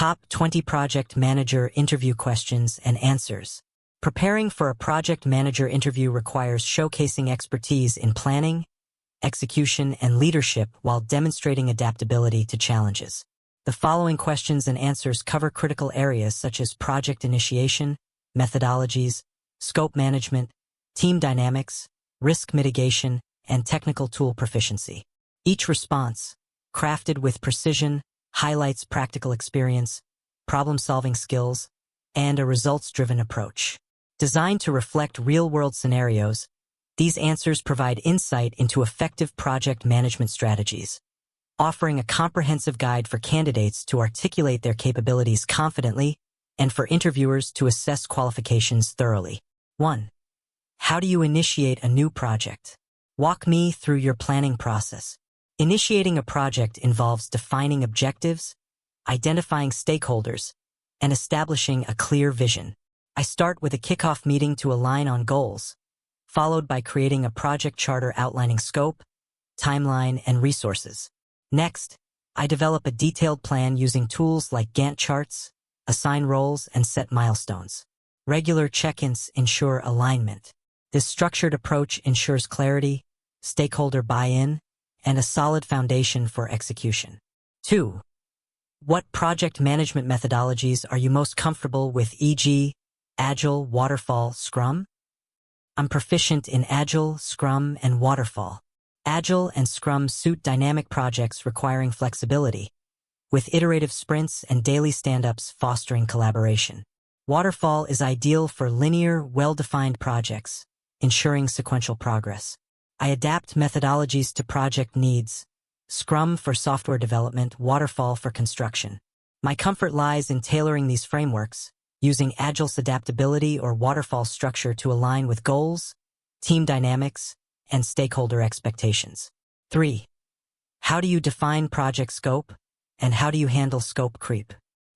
Top 20 Project Manager Interview Questions and Answers. Preparing for a project manager interview requires showcasing expertise in planning, execution, and leadership while demonstrating adaptability to challenges. The following questions and answers cover critical areas such as project initiation, methodologies, scope management, team dynamics, risk mitigation, and technical tool proficiency. Each response, crafted with precision, highlights practical experience, problem-solving skills, and a results-driven approach. Designed to reflect real-world scenarios, these answers provide insight into effective project management strategies, offering a comprehensive guide for candidates to articulate their capabilities confidently and for interviewers to assess qualifications thoroughly. 1. How do you initiate a new project? Walk me through your planning process. Initiating a project involves defining objectives, identifying stakeholders, and establishing a clear vision. I start with a kickoff meeting to align on goals, followed by creating a project charter outlining scope, timeline, and resources. Next, I develop a detailed plan using tools like Gantt charts, assign roles, and set milestones. Regular check-ins ensure alignment. This structured approach ensures clarity, stakeholder buy-in, and a solid foundation for execution. 2. What project management methodologies are you most comfortable with, e.g., Agile, Waterfall, Scrum? I'm proficient in Agile, Scrum, and Waterfall. Agile and Scrum suit dynamic projects requiring flexibility, with iterative sprints and daily stand-ups fostering collaboration. Waterfall is ideal for linear, well-defined projects, ensuring sequential progress. I adapt methodologies to project needs, Scrum for software development, Waterfall for construction. My comfort lies in tailoring these frameworks, using Agile's adaptability or Waterfall structure to align with goals, team dynamics, and stakeholder expectations. 3. How do you define project scope, and how do you handle scope creep?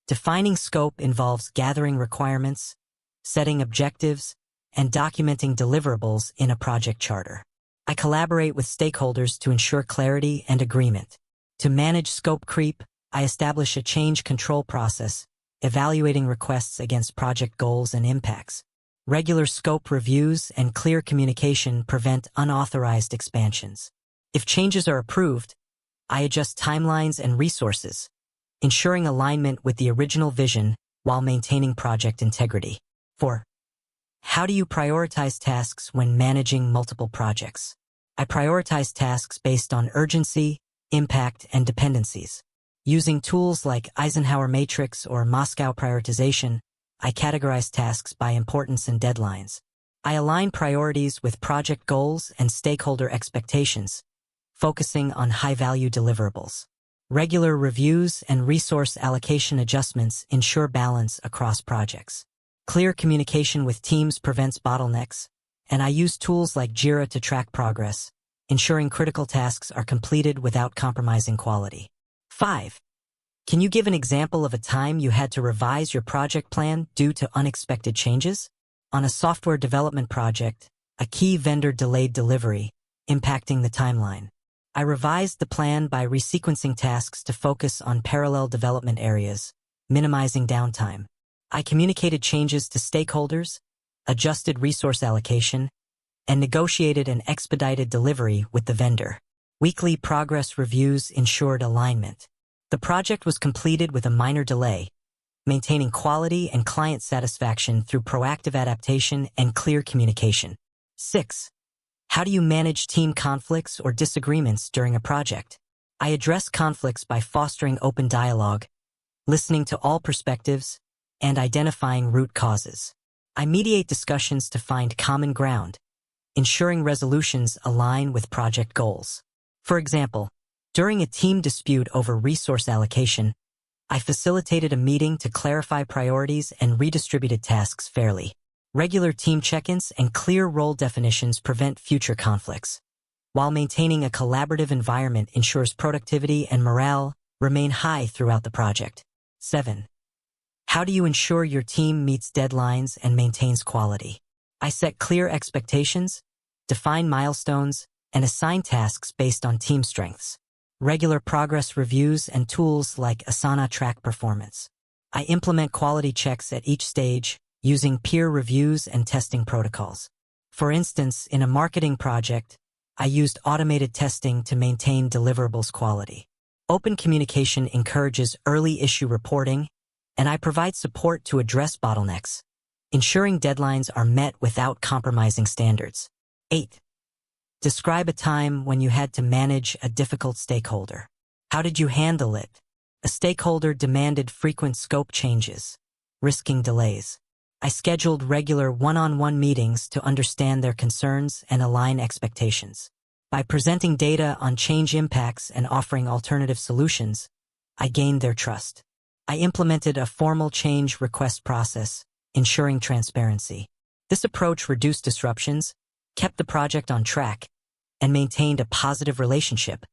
Defining scope involves gathering requirements, setting objectives, and documenting deliverables in a project charter. I collaborate with stakeholders to ensure clarity and agreement. To manage scope creep, I establish a change control process, evaluating requests against project goals and impacts. Regular scope reviews and clear communication prevent unauthorized expansions. If changes are approved, I adjust timelines and resources, ensuring alignment with the original vision while maintaining project integrity. 4. How do you prioritize tasks when managing multiple projects? I prioritize tasks based on urgency, impact, and dependencies. Using tools like Eisenhower Matrix or Moscow prioritization, I categorize tasks by importance and deadlines. I align priorities with project goals and stakeholder expectations, focusing on high-value deliverables. Regular reviews and resource allocation adjustments ensure balance across projects. Clear communication with teams prevents bottlenecks, and I use tools like Jira to track progress, ensuring critical tasks are completed without compromising quality. 5. Can you give an example of a time you had to revise your project plan due to unexpected changes? On a software development project, a key vendor delayed delivery, impacting the timeline. I revised the plan by resequencing tasks to focus on parallel development areas, minimizing downtime. I communicated changes to stakeholders, adjusted resource allocation, and negotiated an expedited delivery with the vendor. Weekly progress reviews ensured alignment. The project was completed with a minor delay, maintaining quality and client satisfaction through proactive adaptation and clear communication. 6. How do you manage team conflicts or disagreements during a project? I address conflicts by fostering open dialogue, listening to all perspectives, and identifying root causes. I mediate discussions to find common ground, ensuring resolutions align with project goals. For example, during a team dispute over resource allocation, I facilitated a meeting to clarify priorities and redistributed tasks fairly. Regular team check-ins and clear role definitions prevent future conflicts, while maintaining a collaborative environment ensures productivity and morale remain high throughout the project. 7. How do you ensure your team meets deadlines and maintains quality? I set clear expectations, define milestones, and assign tasks based on team strengths. Regular progress reviews and tools like Asana track performance. I implement quality checks at each stage using peer reviews and testing protocols. For instance, in a marketing project, I used automated testing to maintain deliverables quality. Open communication encourages early issue reporting, and I provide support to address bottlenecks, ensuring deadlines are met without compromising standards. 8. Describe a time when you had to manage a difficult stakeholder. How did you handle it? A stakeholder demanded frequent scope changes, risking delays. I scheduled regular one-on-one meetings to understand their concerns and align expectations. By presenting data on change impacts and offering alternative solutions, I gained their trust. I implemented a formal change request process, ensuring transparency. This approach reduced disruptions, kept the project on track, and maintained a positive relationship,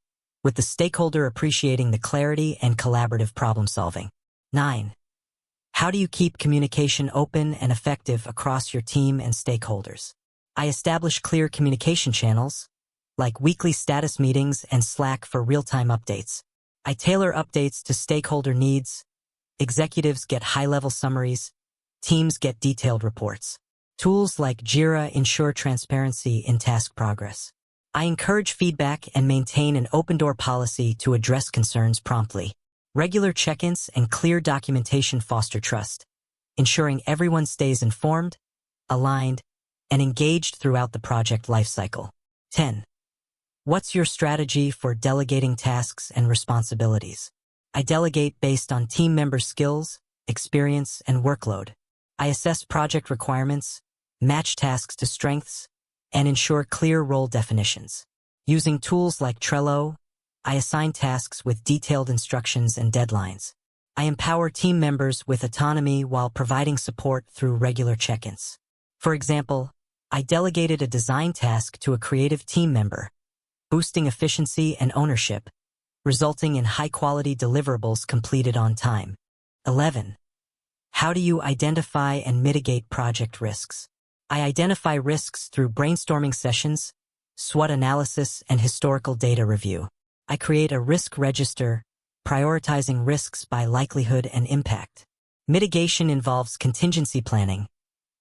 with the stakeholder appreciating the clarity and collaborative problem-solving. 9. How do you keep communication open and effective across your team and stakeholders? I establish clear communication channels, like weekly status meetings and Slack for real-time updates. I tailor updates to stakeholder needs. Executives get high-level summaries. Teams get detailed reports. Tools like Jira ensure transparency in task progress. I encourage feedback and maintain an open-door policy to address concerns promptly. Regular check-ins and clear documentation foster trust, ensuring everyone stays informed, aligned, and engaged throughout the project lifecycle. 10. What's your strategy for delegating tasks and responsibilities? I delegate based on team member skills, experience, and workload. I assess project requirements, match tasks to strengths, and ensure clear role definitions. Using tools like Trello, I assign tasks with detailed instructions and deadlines. I empower team members with autonomy while providing support through regular check-ins. For example, I delegated a design task to a creative team member, boosting efficiency and ownership, resulting in high-quality deliverables completed on time. 11. How do you identify and mitigate project risks? I identify risks through brainstorming sessions, SWOT analysis, and historical data review. I create a risk register, prioritizing risks by likelihood and impact. Mitigation involves contingency planning,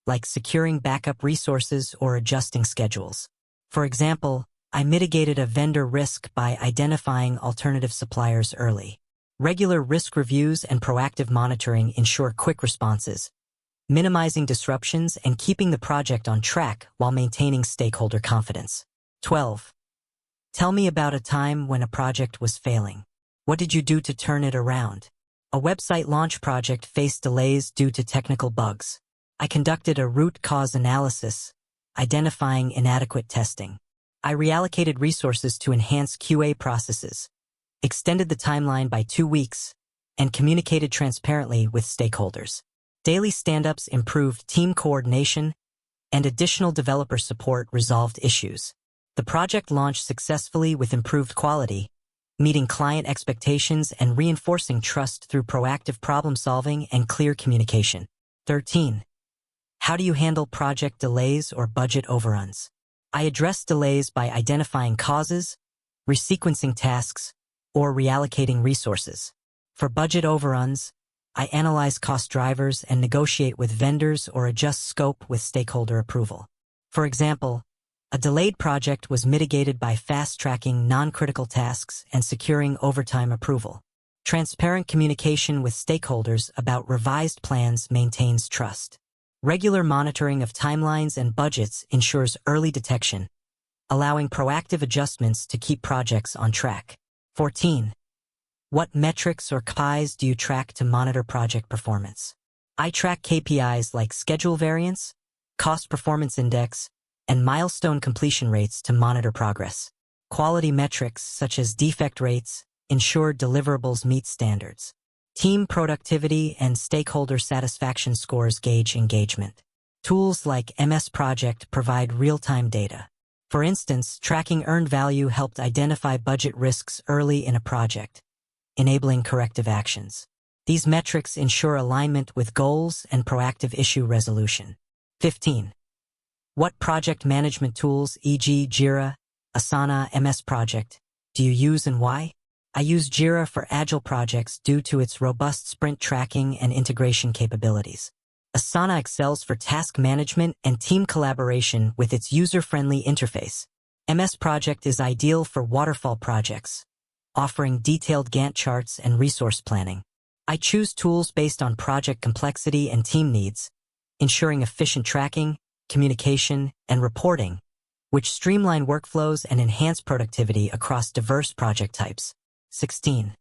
like securing backup resources or adjusting schedules. For example, I mitigated a vendor risk by identifying alternative suppliers early. Regular risk reviews and proactive monitoring ensure quick responses, minimizing disruptions and keeping the project on track while maintaining stakeholder confidence. 12. Tell me about a time when a project was failing. What did you do to turn it around? A website launch project faced delays due to technical bugs. I conducted a root cause analysis, identifying inadequate testing. I reallocated resources to enhance QA processes, extended the timeline by 2 weeks, and communicated transparently with stakeholders. Daily stand-ups improved team coordination, and additional developer support resolved issues. The project launched successfully with improved quality, meeting client expectations and reinforcing trust through proactive problem-solving and clear communication. 13. How do you handle project delays or budget overruns? I address delays by identifying causes, resequencing tasks, or reallocating resources. For budget overruns, I analyze cost drivers and negotiate with vendors or adjust scope with stakeholder approval. For example, a delayed project was mitigated by fast-tracking non-critical tasks and securing overtime approval. Transparent communication with stakeholders about revised plans maintains trust. Regular monitoring of timelines and budgets ensures early detection, allowing proactive adjustments to keep projects on track. 14. What metrics or KPIs do you track to monitor project performance? I track KPIs like schedule variance, cost performance index, and milestone completion rates to monitor progress. Quality metrics such as defect rates ensure deliverables meet standards. Team productivity and stakeholder satisfaction scores gauge engagement. Tools like MS Project provide real-time data. For instance, tracking earned value helped identify budget risks early in a project, enabling corrective actions. These metrics ensure alignment with goals and proactive issue resolution. 15. What project management tools, e.g. Jira, Asana, MS Project, do you use and why? I use Jira for agile projects due to its robust sprint tracking and integration capabilities. Asana excels for task management and team collaboration with its user-friendly interface. MS Project is ideal for waterfall projects, offering detailed Gantt charts and resource planning. I choose tools based on project complexity and team needs, ensuring efficient tracking, communication, and reporting, which streamline workflows and enhance productivity across diverse project types. 16.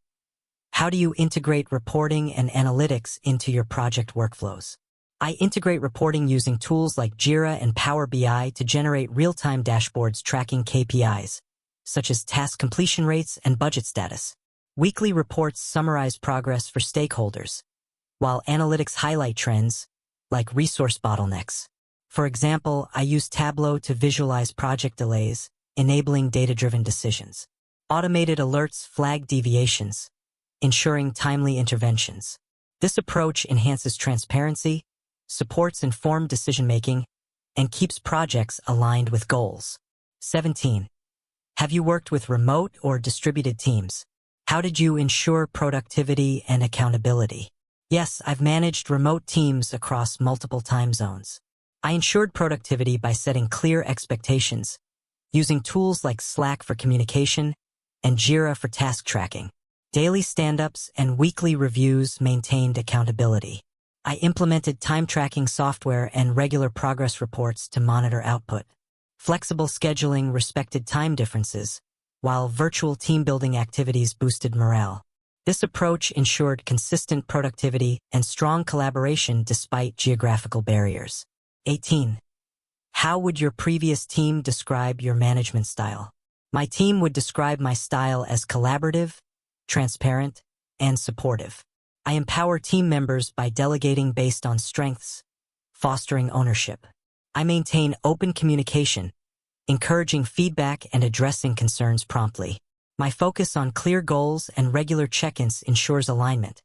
How do you integrate reporting and analytics into your project workflows? I integrate reporting using tools like Jira and Power BI to generate real-time dashboards tracking KPIs, such as task completion rates and budget status. Weekly reports summarize progress for stakeholders, while analytics highlight trends, like resource bottlenecks. For example, I use Tableau to visualize project delays, enabling data-driven decisions. Automated alerts flag deviations, ensuring timely interventions. This approach enhances transparency, supports informed decision-making, and keeps projects aligned with goals. 17. Have you worked with remote or distributed teams? How did you ensure productivity and accountability? Yes, I've managed remote teams across multiple time zones. I ensured productivity by setting clear expectations, using tools like Slack for communication and Jira for task tracking. Daily stand-ups and weekly reviews maintained accountability. I implemented time-tracking software and regular progress reports to monitor output. Flexible scheduling respected time differences, while virtual team-building activities boosted morale. This approach ensured consistent productivity and strong collaboration despite geographical barriers. 18. How would your previous team describe your management style? My team would describe my style as collaborative, transparent, and supportive. I empower team members by delegating based on strengths, fostering ownership. I maintain open communication, encouraging feedback and addressing concerns promptly. My focus on clear goals and regular check-ins ensures alignment,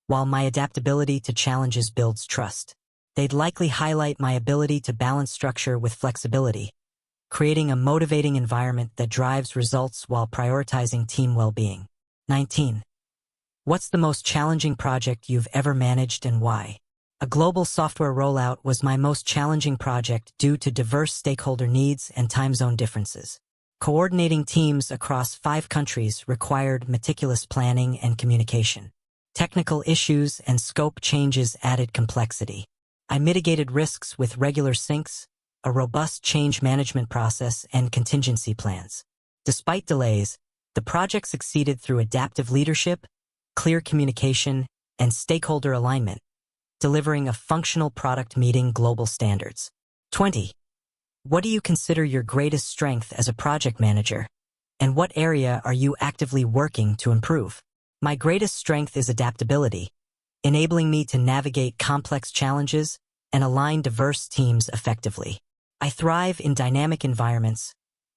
while my adaptability to challenges builds trust. They'd likely highlight my ability to balance structure with flexibility, creating a motivating environment that drives results while prioritizing team well-being. 19. What's the most challenging project you've ever managed and why? A global software rollout was my most challenging project due to diverse stakeholder needs and time zone differences. Coordinating teams across 5 countries required meticulous planning and communication. Technical issues and scope changes added complexity. I mitigated risks with regular syncs, a robust change management process, and contingency plans. Despite delays, the project succeeded through adaptive leadership, clear communication, and stakeholder alignment, delivering a functional product meeting global standards. 20. What do you consider your greatest strength as a project manager, and what area are you actively working to improve? My greatest strength is adaptability, enabling me to navigate complex challenges and align diverse teams effectively. I thrive in dynamic environments,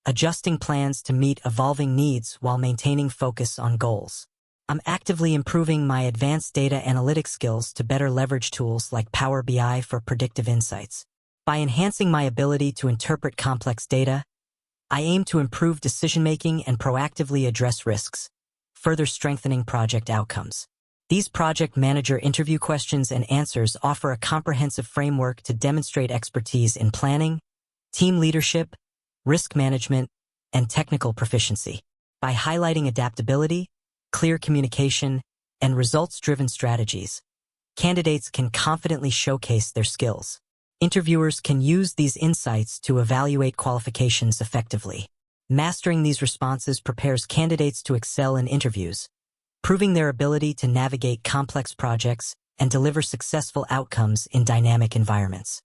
adjusting plans to meet evolving needs while maintaining focus on goals. I'm actively improving my advanced data analytics skills to better leverage tools like Power BI for predictive insights. By enhancing my ability to interpret complex data, I aim to improve decision-making and proactively address risks, further strengthening project outcomes. These project manager interview questions and answers offer a comprehensive framework to demonstrate expertise in planning, team leadership, risk management, and technical proficiency. By highlighting adaptability, clear communication, and results-driven strategies, candidates can confidently showcase their skills. Interviewers can use these insights to evaluate qualifications effectively. Mastering these responses prepares candidates to excel in interviews, proving their ability to navigate complex projects and deliver successful outcomes in dynamic environments.